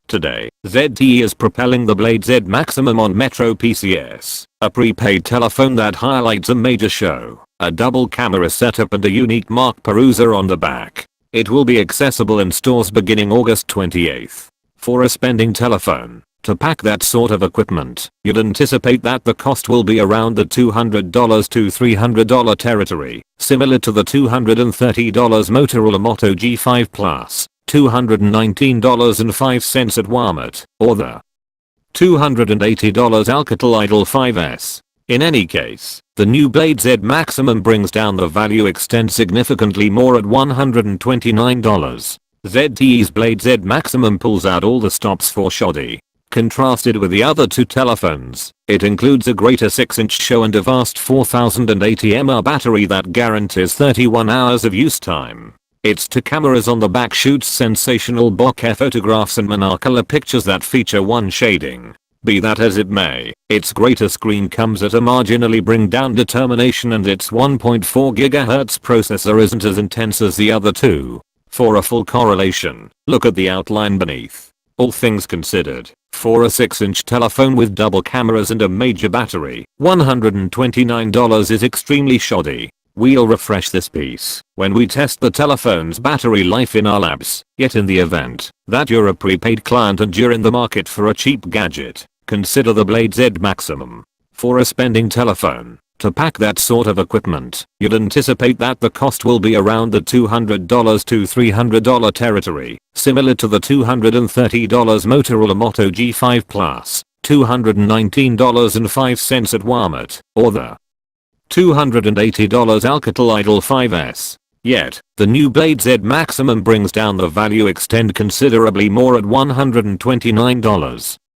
Today, ZTE is propelling the Blade Z Maximum on Metro PCS, a prepaid telephone that highlights a major show, a double camera setup and a unique mark peruser on the back. It will be accessible in stores beginning August 28th. For a spending telephone, to pack that sort of equipment, you'd anticipate that the cost will be around the $200 to $300 territory, similar to the $230 Motorola Moto G5 Plus, $219.05 at Walmart, or the $280 Alcatel Idol 5S. In any case, the new Blade Z Maximum brings down the value extend significantly more at $129. ZTE's Blade Z Maximum pulls out all the stops for shoddy. Contrasted with the other two telephones, it includes a greater 6-inch show and a vast 4080 mAh battery that guarantees 31 hours of use time. Its two cameras on the back shoots sensational bokeh photographs and monocular pictures that feature one shading. Be that as it may, its greater screen comes at a marginally bring down determination and its 1.4 GHz processor isn't as intense as the other two. For a full correlation, look at the outline beneath. All things considered, for a 6-inch telephone with double cameras and a major battery, $129 is extremely shoddy. We'll refresh this piece when we test the telephone's battery life in our labs. Yet in the event that you're a prepaid client and you're in the market for a cheap gadget, consider the Blade Z Maximum. For a spending telephone, to pack that sort of equipment, you'd anticipate that the cost will be around the $200 to $300 territory, similar to the $230 Motorola Moto G5 Plus, $219.05 at Walmart, or the $280 Alcatel Idol 5S. Yet, the new Blade Z Maximum brings down the value extend considerably more at $129.